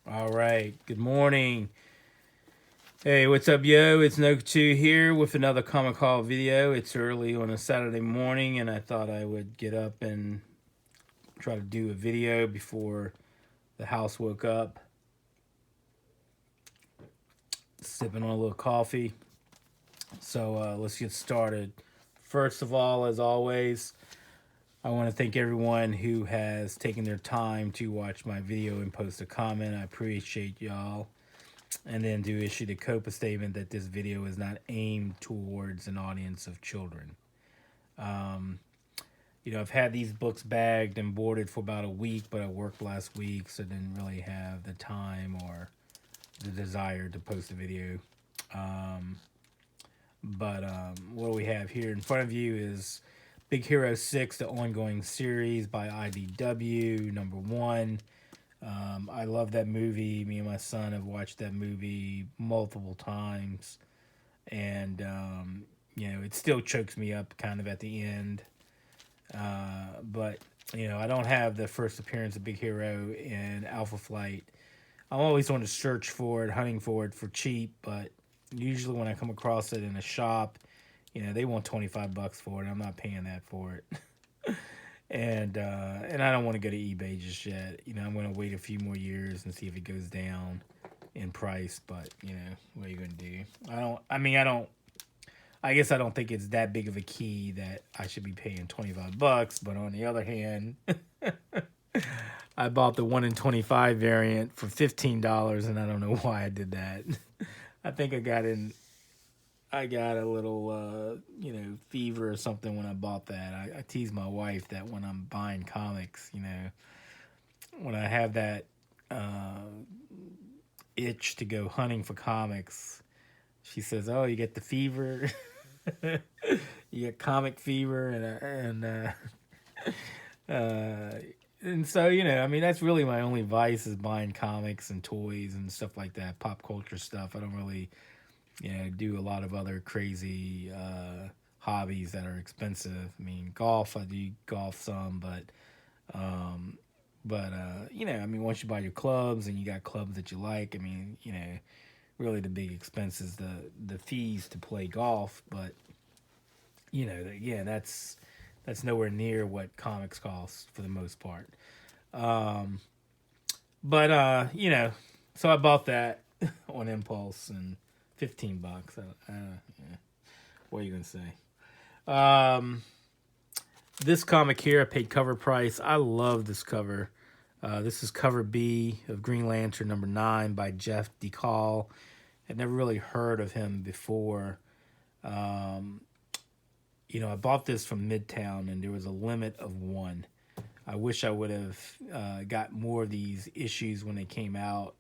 All right. Good morning. Hey, what's up, yo? It's Noku2 here with another Comic Haul video. It's early on a Saturday morning, and I thought I would get up and try to do a video before the house woke up. Sipping on a little coffee. So let's get started. First of all, as always, I want to thank everyone who has taken their time to watch my video and post a comment. I appreciate y'all. And then do issue the COPA statement that this video is not aimed towards an audience of children. Um, I've had these books bagged and boarded for about a week, but I worked last week, so didn't really have the time or the desire to post a video. Um, but what we have here in front of you is Big Hero 6, the ongoing series by IDW, number one. I love that movie. Me and my son have watched that movie multiple times, and it still chokes me up kind of at the end. But I don't have the first appearance of Big Hero in Alpha Flight. I'm always on the search for it, hunting for it for cheap, but usually when I come across it in a shop, they want $25 for it. I'm not paying that for it. And I don't want to go to eBay just yet. I'm going to wait a few more years and see if it goes down in price. But what are you going to do? I don't. I guess I don't think it's that big of a key that I should be paying $25. But on the other hand, I bought the 1 in 25 variant for $15, and I don't know why I did that. I think I got a little, fever or something when I bought that. I tease my wife that when I'm buying comics, when I have that uh, itch to go hunting for comics, she says, "Oh, you get the fever, you get comic fever," uh, and so I mean, that's really my only vice is buying comics and toys and stuff like that, pop culture stuff. I don't really do a lot of other crazy hobbies that are expensive. I mean, golf, I do golf some, um, I mean, once you buy your clubs and you got clubs that you like, I mean, really the big expense is the fees to play golf. But yeah, that's nowhere near what comics cost for the most part. Um, but so I bought that on impulse and $15. Yeah. What are you gonna say? Um, this comic here, I paid cover price. I love this cover. This is cover B of Green Lantern number 9 by Jeff DeCall. I'd never really heard of him before. Um, I bought this from Midtown, and there was a limit of one. I wish I would have got more of these issues when they came out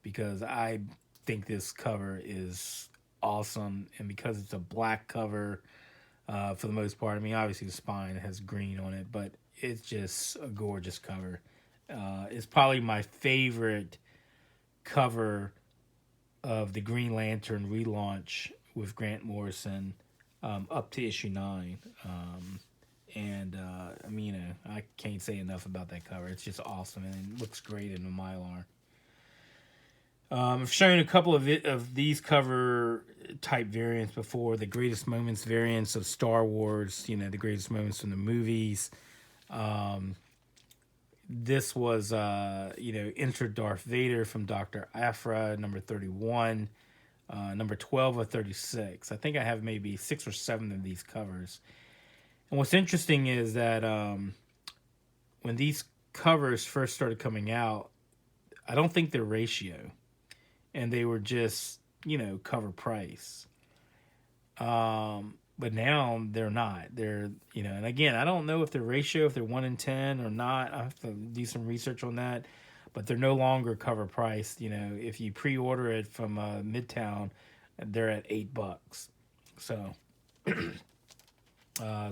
because I think this cover is awesome, and because it's a black cover for the most part. I mean, obviously the spine has green on it, but it's just a gorgeous cover. It's probably my favorite cover of the Green Lantern relaunch with Grant Morrison up to issue 9. And I mean, I can't say enough about that cover. It's just awesome and it looks great in the Mylar. I've shown a couple of these cover type variants before. The greatest moments variants of Star Wars. The greatest moments from the movies. Um, this was Enter Darth Vader from Doctor Aphra, number 31, number 12 of 36. I think I have maybe 6 or 7 of these covers. And what's interesting is that when these covers first started coming out, I don't think they're ratio, and they were just cover price. But now they're not. They're and again, I don't know if they're ratio, if they're 1 in 10 or not. I have to do some research on that. But they're no longer cover priced. If you pre-order it from Midtown, they're at $8. So,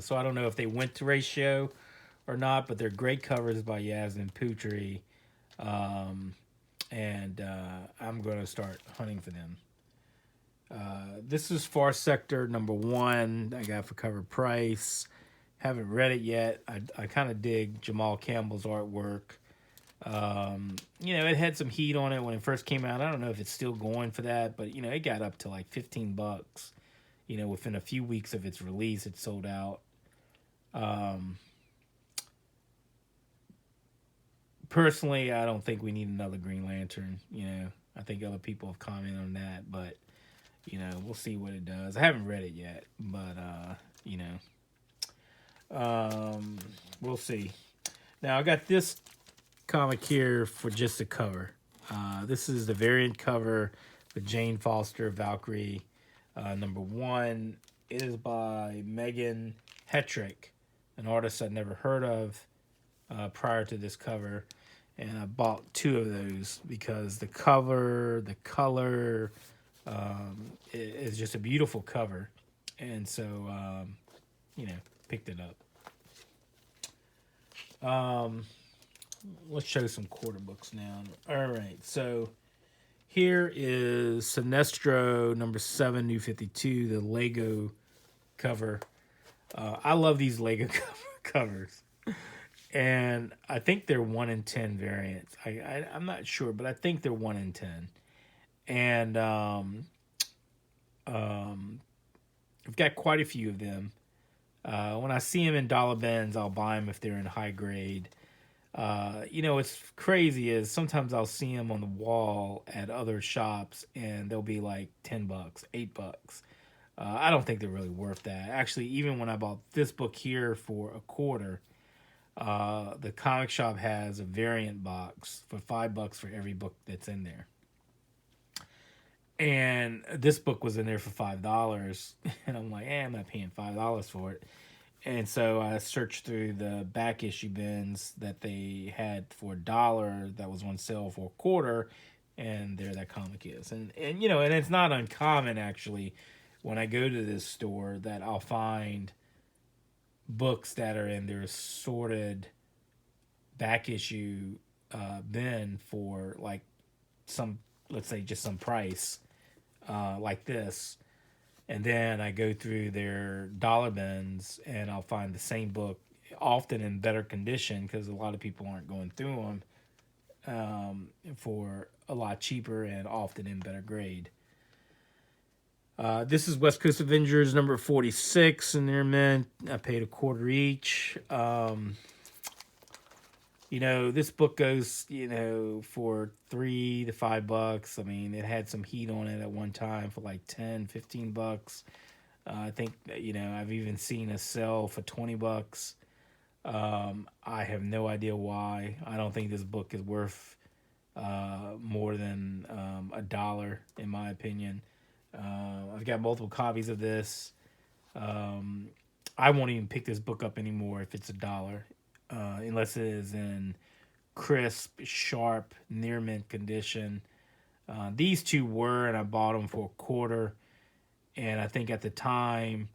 so I don't know if they went to ratio or not. But they're great covers by Yasmin Putri, and I'm going to start hunting for them. This is Far Sector number 1. I got for cover price. Haven't read it yet. I kind of dig Jamal Campbell's artwork. It had some heat on it when it first came out. I don't know if it's still going for that, but it got up to like $15. Within a few weeks of its release, it sold out. Um, Personally, I don't think we need another Green Lantern. I think other people have commented on that, but we'll see what it does. I haven't read it yet, but we'll see. Now I got this comic here for just the cover. This is the variant cover with Jane Foster, Valkyrie, #1. It is by Megan Hetrick, an artist I'd never heard of prior to this cover. And I bought 2 of those because the cover, the color, is just a beautiful cover. And so, picked it up. Let's show some quarter books now. All right, so here is Sinestro #7, New 52, the Lego cover. I love these Lego covers. And I think they're 1 in 10 variants. I'm not sure, but I think they're 1 in 10. And I've got quite a few of them. When I see them in dollar bins, I'll buy them if they're in high grade. What's crazy is sometimes I'll see them on the wall at other shops, and they'll be like $10, $8. I don't think they're really worth that. Actually, even when I bought this book here for a quarter, the comic shop has a variant box for $5 for every book that's in there. And this book was in there for $5, and I'm like, I'm not paying $5 for it. And so I searched through the back issue bins that they had for $1 that was on sale for a quarter, and there that comic is. And it's not uncommon actually when I go to this store that I'll find books that are in their sorted back issue bin for like some, let's say just some price like this, and then I go through their dollar bins and I'll find the same book, often in better condition because a lot of people aren't going through them, for a lot cheaper and often in better grade. This is West Coast Avengers #46 in their mint. I paid a quarter each. This book goes, for $3 to $5. I mean, it had some heat on it at one time for like $10, $15. I think, I've even seen a sell for $20. I have no idea why. I don't think this book is worth more than $1, in my opinion. I've got multiple copies of this. I won't even pick this book up anymore if it's $1, unless it is in crisp, sharp, near mint condition. These 2 were, and I bought them for a quarter. And I think at the time,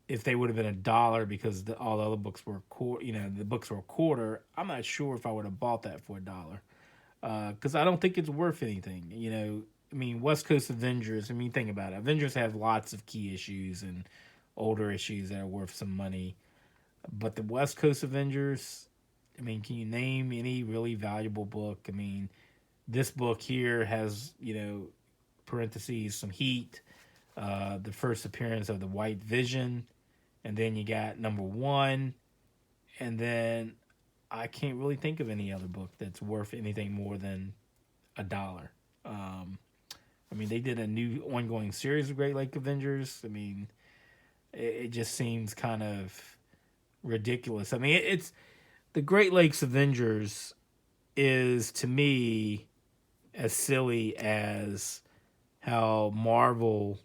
if they would have been $1, because all the other books were the books were a quarter, I'm not sure if I would have bought that for $1, because I don't think it's worth anything. I mean, West Coast Avengers, think about it. Avengers have lots of key issues and older issues that are worth some money. But the West Coast Avengers, can you name any really valuable book? This book here has, parentheses, some heat, the first appearance of the White Vision, and then you got #1, and then I can't really think of any other book that's worth anything more than $1. They did a new ongoing series of Great Lake Avengers. It just seems kind of ridiculous. It's the Great Lakes Avengers is, to me, as silly as how Marvel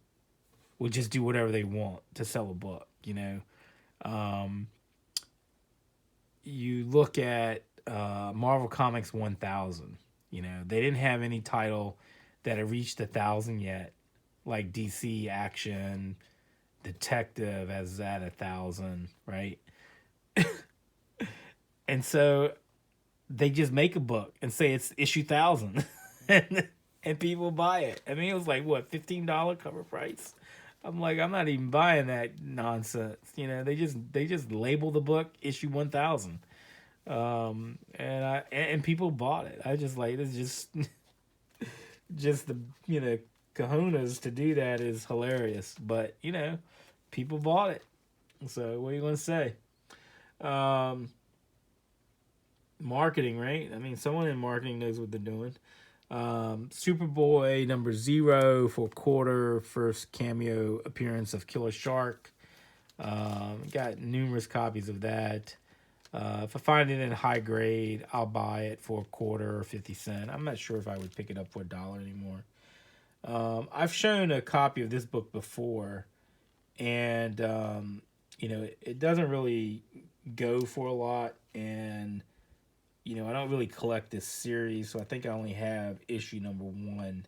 would just do whatever they want to sell a book. You look at Marvel Comics 1000. They didn't have any title that had reached 1,000 yet, like DC Action, Detective as at 1,000, right? And so they just make a book and say it's issue 1,000, and people buy it. It was like what, $15 cover price. I'm like, I'm not even buying that nonsense. They just label the book issue 1,000. And people bought it. I just like it's just the kahunas to do that is hilarious. But people bought it. So what are you gonna say? Um, Marketing, right? I mean, someone in marketing knows what they're doing. Superboy number 0 for quarter, first cameo appearance of Killer Shark. Got numerous copies of that. If I find it in high grade, I'll buy it for a quarter or 50 cents. I'm not sure if I would pick it up for $1 anymore. I've shown a copy of this book before, and it doesn't really go for a lot, and I don't really collect this series, so I think I only have issue number 1.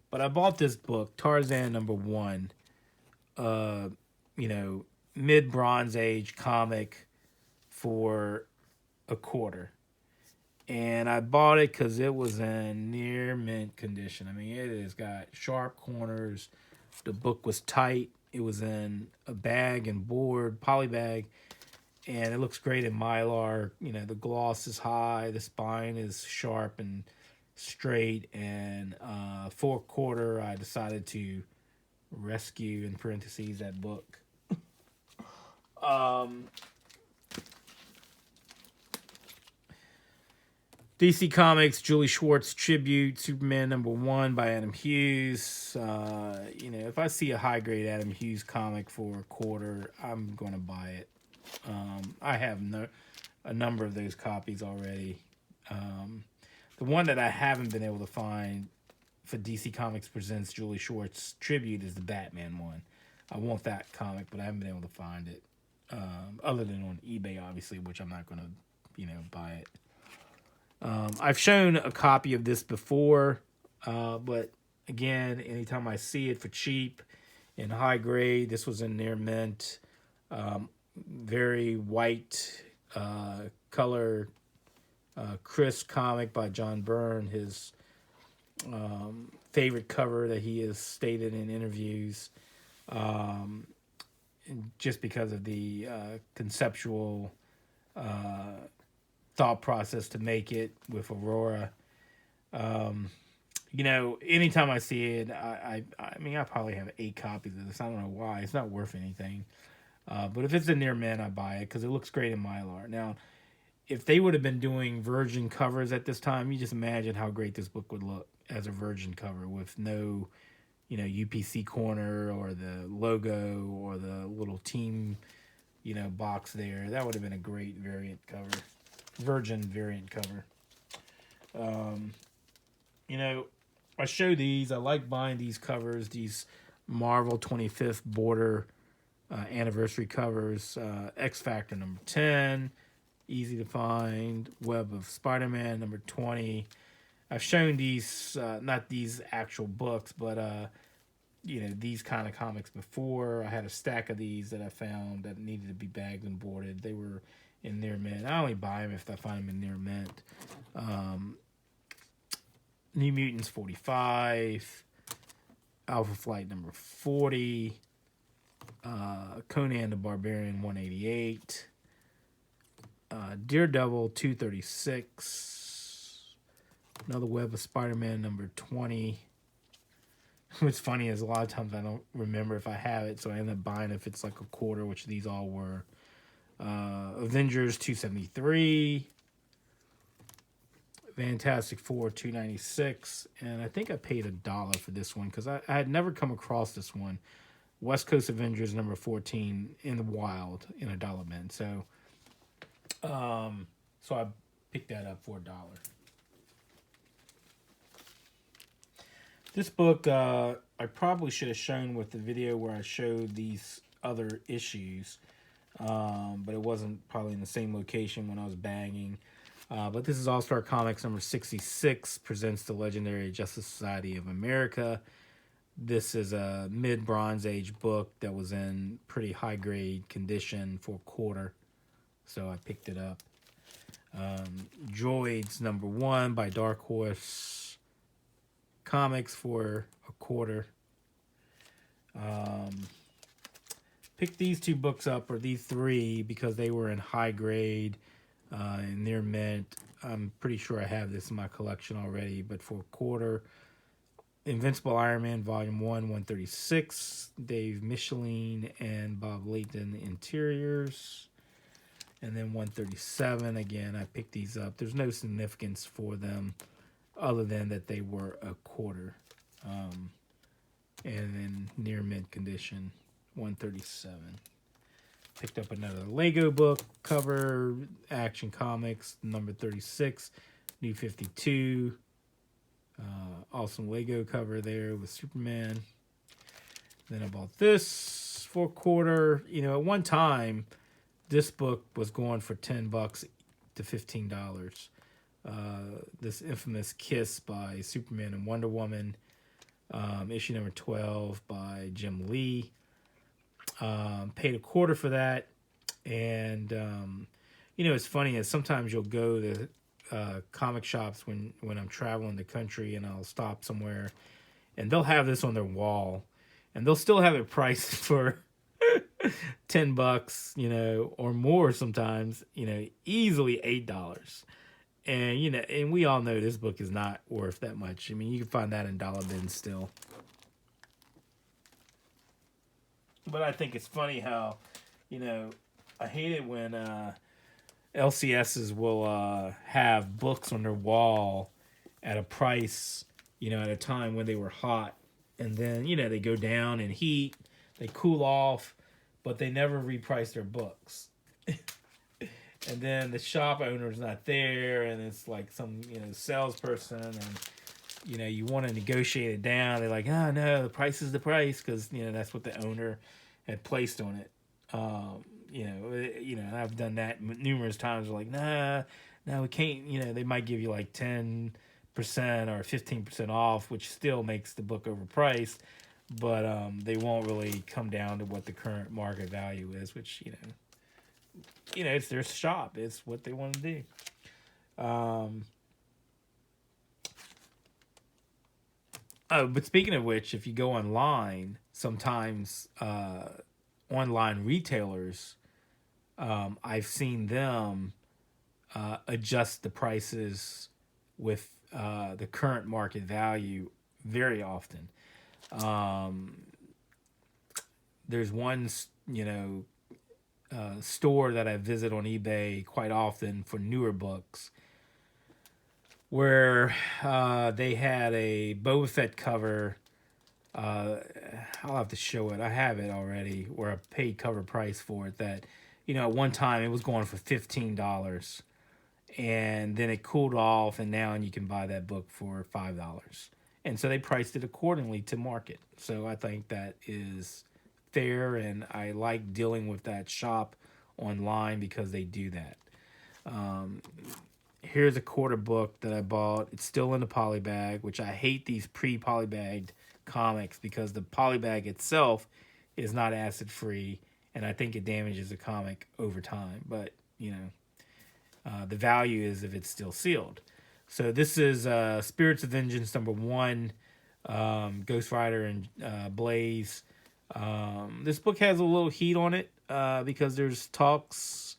But I bought this book, Tarzan number 1. Uh, Mid Bronze Age comic for a quarter. And I bought it because it was in near mint condition. I mean, it has got sharp corners. The book was tight. It was in a bag and board, poly bag, and it looks great in Mylar. The gloss is high, the spine is sharp and straight, and for a quarter, I decided to rescue, in parentheses, that book. DC Comics, Julie Schwartz tribute, Superman number 1 by Adam Hughes. If I see a high grade Adam Hughes comic for a quarter, I'm going to buy it. I have a number of those copies already. The one that I haven't been able to find for DC Comics Presents Julie Schwartz tribute is the Batman one. I want that comic, but I haven't been able to find it. Other than on eBay, obviously, which I'm not going to, buy it. I've shown a copy of this before, but again, anytime I see it for cheap in high grade, this was in near mint, very white color, crisp comic by John Byrne, his favorite cover that he has stated in interviews, just because of the conceptual thought process to make it with Aurora. Anytime I see it, I mean, I probably have 8 copies of this. I don't know why. It's not worth anything. But if it's in near mint, I buy it because it looks great in Mylar. Now, if they would have been doing virgin covers at this time, you just imagine how great this book would look as a virgin cover with no, UPC corner or the logo or the little team, box there. That would have been a great variant cover. Virgin variant cover. I show these. I like buying these covers, these Marvel 25th border anniversary covers. X Factor number 10, easy to find. Web of Spider-Man number 20. I've shown these, not these actual books, but these kind of comics before. I had a stack of these that I found that needed to be bagged and boarded. They were in near mint. I only buy them if I find them in near mint. New Mutants 45, Alpha Flight number 40, Conan the Barbarian 188, Daredevil 236, another Web of Spider-Man number 20. What's funny is a lot of times I don't remember if I have it, so I end up buying it if it's like a quarter, which these all were. Avengers 273, Fantastic Four 296, and I think I paid $1 for this one because I had never come across this one. West Coast Avengers number 14 in the wild in a dollar bin. So I picked that up for $1. This book I probably should have shown with the video where I showed these other issues. But it wasn't probably in the same location when I was banging. But this is All-Star Comics number 66, presents the legendary Justice Society of America. This is a mid-Bronze Age book that was in pretty high-grade condition for a quarter, so I picked it up. Droids number 1 by Dark Horse Comics for a quarter. Picked these 2 books up, or these 3, because they were in high grade. in Near Mint. I'm pretty sure I have this in my collection already, but for a quarter, Invincible Iron Man Volume 1, 136, Dave Michelin and Bob Layton interiors. And then 137, again, I picked these up. There's no significance for them other than that they were a quarter. And then near mint condition, 137. Picked up another Lego book cover, Action Comics, number 36, New 52. Awesome Lego cover there with Superman. Then I bought this for a quarter. You know, at one time, this book was going for $10 to $15. This infamous Kiss by Superman and Wonder Woman, issue number 12 by Jim Lee. Paid a quarter for that. And, you know, it's funny is sometimes you'll go to comic shops when I'm traveling the country and I'll stop somewhere and they'll have this on their wall and they'll still have it priced for $10, you know, or more sometimes, you know, easily $8. And, you know, and we all know this book is not worth that much. I mean, you can find that in dollar bins still. But I think it's funny how, you know, I hate it when LCSs will have books on their wall at a price, you know, at a time when they were hot. And then, you know, they go down in heat, they cool off, but they never reprice their books. And then the shop owner's not there, and it's like some, you know, salesperson, and, you know, you want to negotiate it down. They're like, oh, no, the price is the price, because, you know, that's what the owner had placed on it. And I've done that numerous times. Like, nah, no, we can't. You know, they might give you like 10% or 15% off, which still makes the book overpriced, but they won't really come down to what the current market value is, which, it's their shop. It's what they want to do. But speaking of which, if you go online, sometimes online retailers, I've seen them adjust the prices with the current market value very often. There's one, store that I visit on eBay quite often for newer books, where they had a Boba Fett cover. I'll have to show it. I have it already, where I paid cover price for it. That, at one time it was going for $15, and then it cooled off, and now you can buy that book for $5. And so they priced it accordingly to market. So I think that is fair, and I like dealing with that shop online because they do that. Here's a quarter book that I bought. It's still in the poly bag, which I hate these pre-poly bagged comics because the poly bag itself is not acid free, and I think it damages the comic over time. But the value is if it's still sealed. So this is Spirits of Vengeance #1, Ghost Rider and Blaze. This book has a little heat on it because there's talks,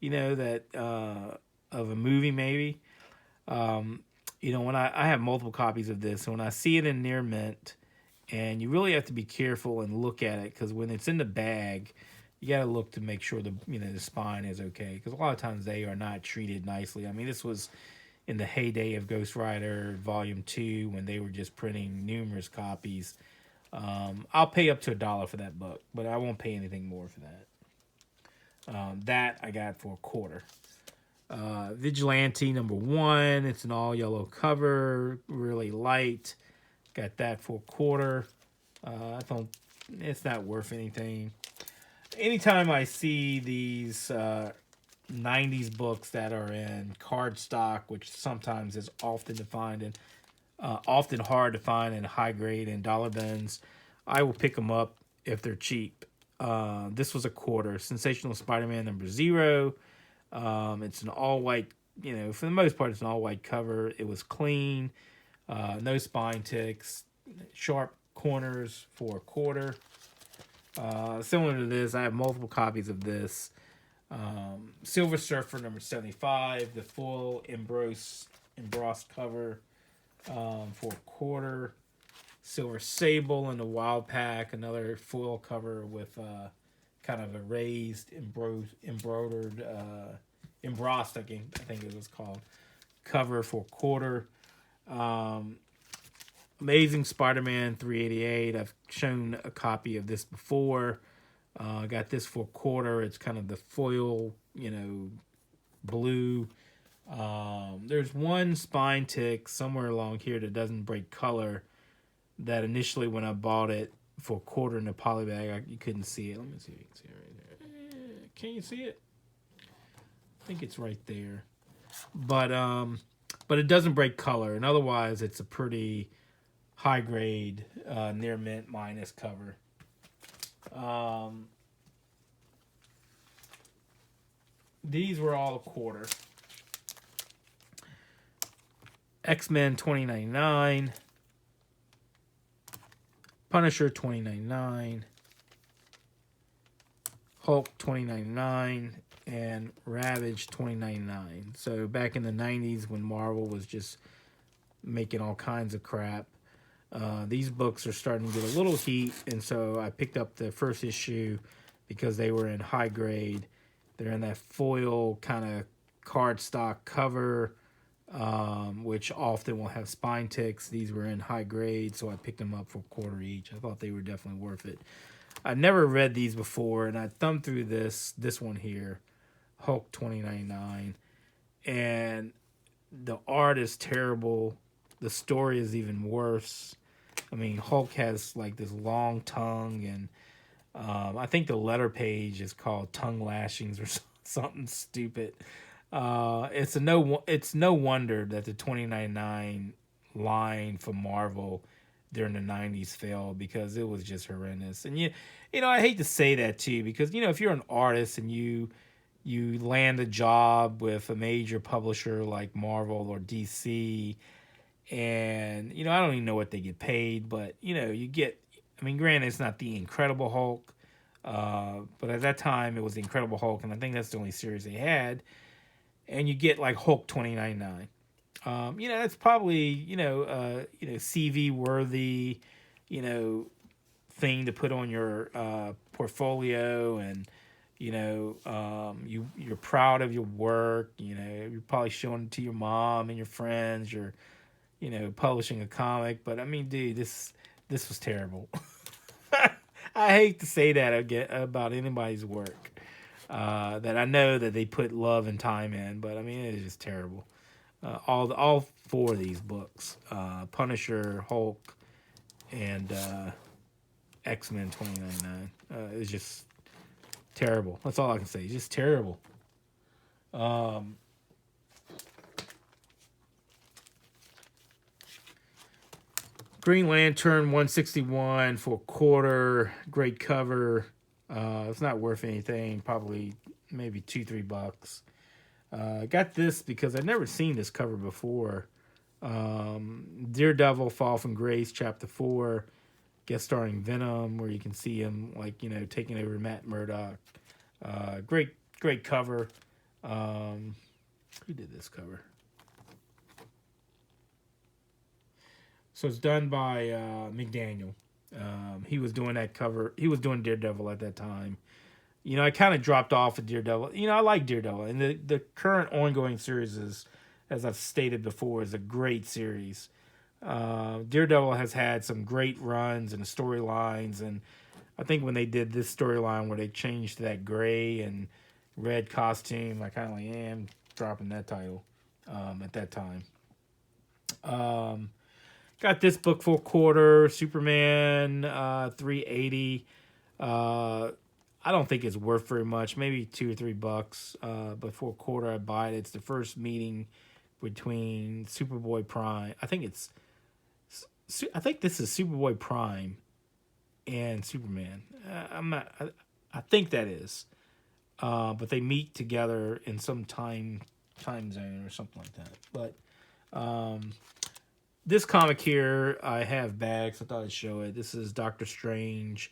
that of a movie maybe. When I have multiple copies of this, and when I see it in near mint, and you really have to be careful and look at it because when it's in the bag, you got to look to make sure the spine is okay, because a lot of times they are not treated nicely. I mean, this was in the heyday of Ghost Rider Volume 2 when they were just printing numerous copies. I'll pay up to $1 for that book, but I won't pay anything more for that. That I got for a quarter. Vigilante #1. It's an all yellow cover, really light. Got that for a quarter. I thought it's not worth anything. Anytime I see these 90s books that are in cardstock, which sometimes is often often hard to find in high grade and dollar bins, I will pick them up if they're cheap. This was a quarter. Sensational Spider-Man #0. It's an all white, for the most part, it's an all white cover. It was clean, no spine ticks, sharp corners for a quarter. Similar to this, I have multiple copies of this. Silver Surfer number 75, the full embossed cover for a quarter. Silver Sable in the Wild Pack, another foil cover with kind of a raised embroidered embossed, I think it was called, cover for a quarter. Amazing Spider-Man 388. I've shown a copy of this before. I got this for a quarter. It's kind of the foil, blue. There's one spine tick somewhere along here that doesn't break color. That initially, when I bought it for a quarter in a poly bag, you couldn't see it. Let me see if you can see it right there. Can you see it? I think it's right there. But it doesn't break color, and otherwise, it's a pretty high grade near mint minus cover. These were all a quarter. X-Men $20.99, Punisher $20.99, Hulk $20.99, and Ravage $20.99. So back in the 90s when Marvel was just making all kinds of crap, these books are starting to get a little heat, and so I picked up the first issue because they were in high grade. They're in that foil kind of cardstock cover, which often will have spine ticks. These were in high grade, so I picked them up for a quarter each. I thought they were definitely worth it. I've never read these before, and I thumbed through this one here, Hulk $20.99, and the art is terrible. The story is even worse. I mean, Hulk has like this long tongue, and I think the letter page is called Tongue Lashings or something stupid. It's no wonder that the $20.99 line for Marvel during the 90s failed, because it was just horrendous. And I hate to say that too, because if you're an artist and you land a job with a major publisher like Marvel or DC, and I don't even know what they get paid, but you get, I mean, granted, it's not the Incredible Hulk, but at that time it was the Incredible Hulk, and I think that's the only series they had. And you get like Hulk $20.99. It's probably CV worthy, thing to put on your portfolio, and you're proud of your work. You're probably showing it to your mom and your friends. You're publishing a comic, but I mean, dude, this was terrible. I hate to say that again about anybody's work. That I know that they put love and time in, but I mean, it is just terrible. All four of these books, Punisher, Hulk, and X-Men $20.99, is just terrible. That's all I can say. It's just terrible. Green Lantern 161 for a quarter, great cover. It's not worth anything, probably maybe $2-3. Got this because I'd never seen this cover before. Daredevil Fall from Grace Chapter 4, guest starring Venom, where you can see him taking over Matt Murdock. Great cover. Who did this cover? So it's done by McDaniel. He was doing that cover. He was doing Daredevil at that time. I kind of dropped off of Daredevil. I like Daredevil. And the current ongoing series is, as I've stated before, is a great series. Daredevil has had some great runs and storylines. And I think when they did this storyline where they changed to that gray and red costume, I kind of am dropping that title at that time. Got this book for a quarter, Superman 380. I don't think it's worth very much, maybe $2 or $3. But for a quarter, I buy it. It's the first meeting between Superboy Prime. I think this is Superboy Prime and Superman. I'm not. I think that is. But they meet together in some time zone or something like that. But this comic here, I have bags. I thought I'd show it. This is Doctor Strange,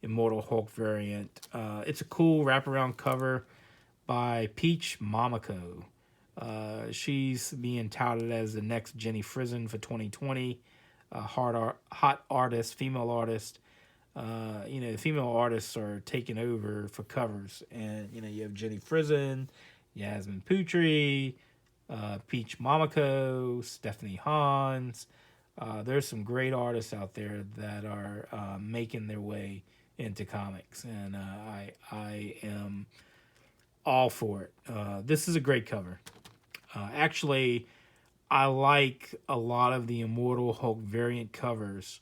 Immortal Hulk variant. It's a cool wraparound cover by Peach Momoko. She's being touted as the next Jenny Frison for 2020. Hot artist, female artist. Female artists are taking over for covers, and you have Jenny Frison, Yasmin Putri, Peach Momoko, Stephanie Hans. There's some great artists out there that are making their way into comics, and I am all for it. This is a great cover. Actually, I like a lot of the Immortal Hulk variant covers.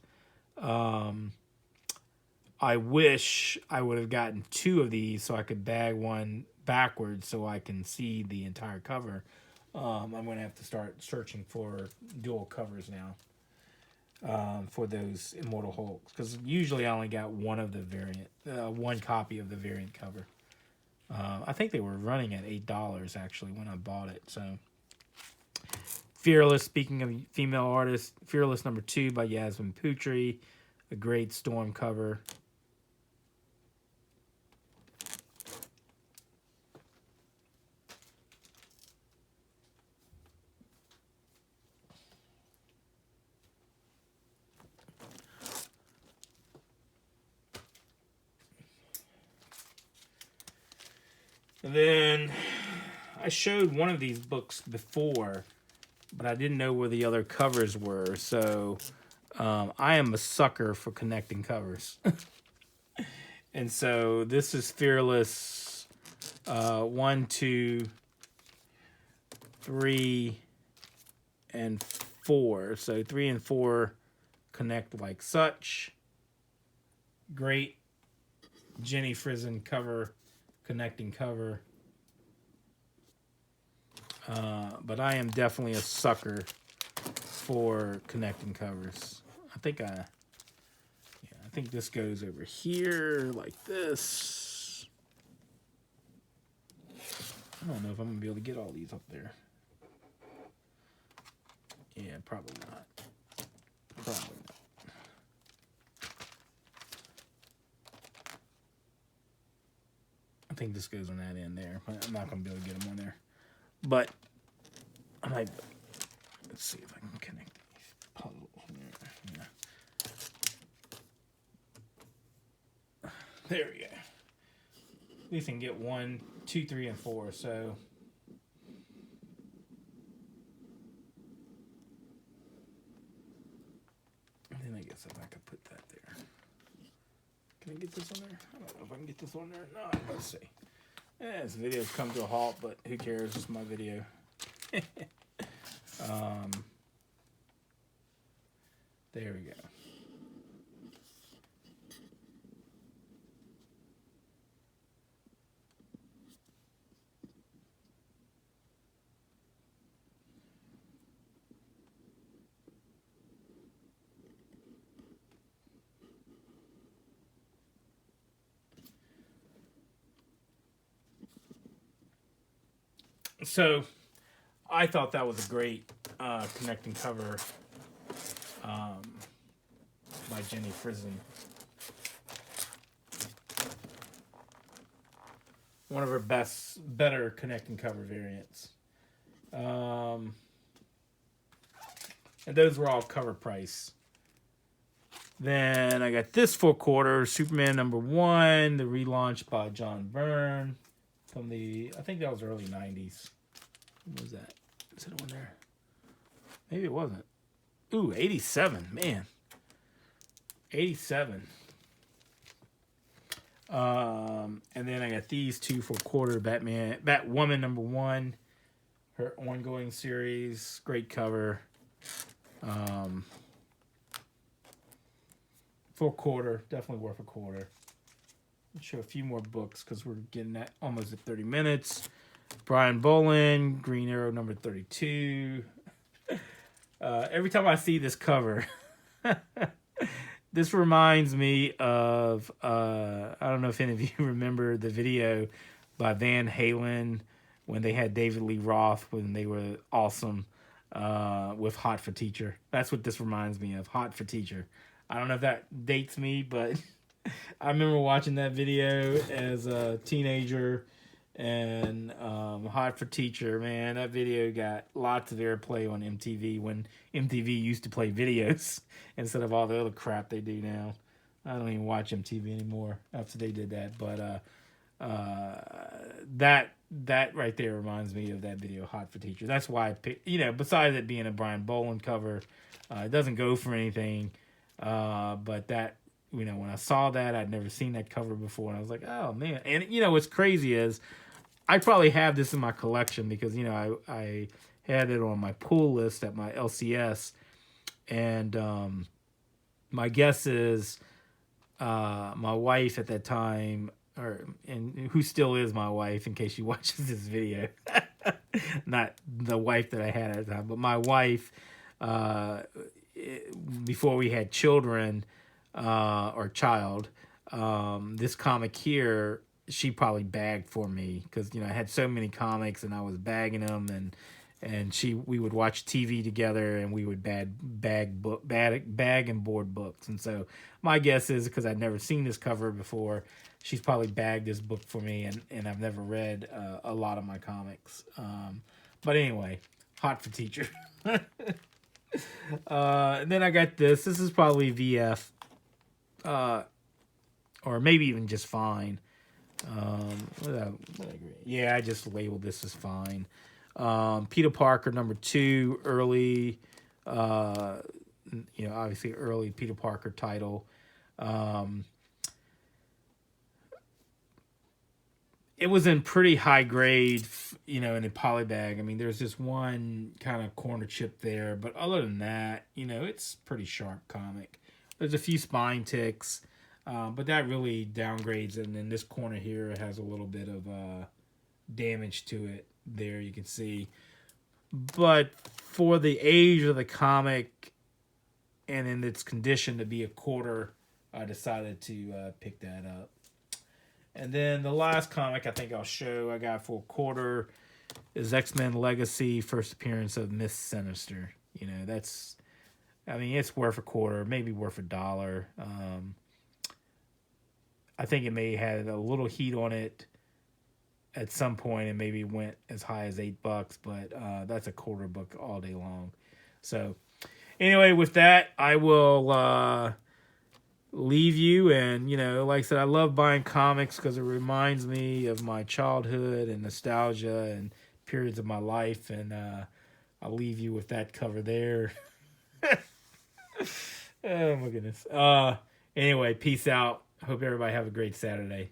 I wish I would have gotten 2 of these so I could bag one backwards so I can see the entire cover. I'm going to have to start searching for dual covers now for those Immortal Hulks, because usually I only got one of the variant, one copy of the variant cover. I think they were running at $8 actually when I bought it. So, Fearless. Speaking of female artists, Fearless number 2 by Yasmin Putri, a great Storm cover. And then I showed one of these books before, but I didn't know where the other covers were. So I am a sucker for connecting covers. And so this is Fearless 1, 2, 3, and 4. So 3 and 4 connect like such. Great Jenny Frison cover. Connecting cover, but I am definitely a sucker for connecting covers. I think this goes over here like this. I don't know if I'm gonna be able to get all these up there. Yeah, probably not. Probably not. I think this goes on that end there. I'm not going to be able to get them on there. But I might. Let's see if I can connect these puzzles here. Yeah. There we go. At least I can get 1, 2, 3, and 4. So. And then I guess if I could put that there. Can I get this on there? I don't know if I can get this on there or not. Let's see. This video's come to a halt, but who cares? It's my video. There we go. So, I thought that was a great connecting cover by Jenny Frison. One of her better connecting cover variants. And those were all cover price. Then I got this 4/4 Superman #1, the relaunch by John Byrne from I think that was early 90s. What was that? Is it on there? Maybe it wasn't. Ooh, 87, man. 87. And then I got these 2 4/4 Batwoman #1, her ongoing series, great cover. 4/4, definitely worth a quarter. Let's show a few more books because we're getting at almost at 30 minutes. Brian Bolland, Green Arrow #32. Every time I see this cover, this reminds me of, I don't know if any of you remember the video by Van Halen when they had David Lee Roth when they were awesome with Hot for Teacher. That's what this reminds me of, Hot for Teacher. I don't know if that dates me, but I remember watching that video as a teenager And Hot for Teacher, man, that video got lots of airplay on MTV when MTV used to play videos instead of all the other crap they do now. I don't even watch MTV anymore after they did that. But that right there reminds me of that video, Hot for Teacher. That's why I picked, besides it being a Brian Boland cover, it doesn't go for anything. But that, when I saw that, I'd never seen that cover before, and I was like, oh man. And what's crazy is I probably have this in my collection because I had it on my pull list at my LCS, and my guess is my wife at that time, and who still is my wife in case she watches this video, not the wife that I had at the time, but my wife, before we had children, or child, this comic here, she probably bagged for me because I had so many comics and I was bagging them, and we would watch TV together and we would bag and board books. And so my guess is, because I'd never seen this cover before, she's probably bagged this book for me, and I've never read a lot of my comics. But anyway, Hot for Teacher. And then I got this. This is probably VF, or maybe even just fine. Yeah, I just labeled this as fine. Peter Parker #2, early, obviously early Peter Parker title. It was in pretty high grade, in a poly bag. I mean, there's just one kind of corner chip there, but other than that, it's pretty sharp comic. There's a few spine ticks, but that really downgrades it. And then this corner here has a little bit of damage to it. There you can see. But for the age of the comic and in its condition to be a quarter, I decided to pick that up. And then the last comic I think I'll show I got for a quarter is X-Men Legacy, first appearance of Miss Sinister. It's worth a quarter, maybe worth $1. I think it may have a little heat on it at some point and maybe went as high as $8, but that's a quarter book all day long. So anyway, with that, I will leave you. And like I said, I love buying comics because it reminds me of my childhood and nostalgia and periods of my life. And I'll leave you with that cover there. Oh my goodness. Anyway, peace out. Hope everybody have a great Saturday.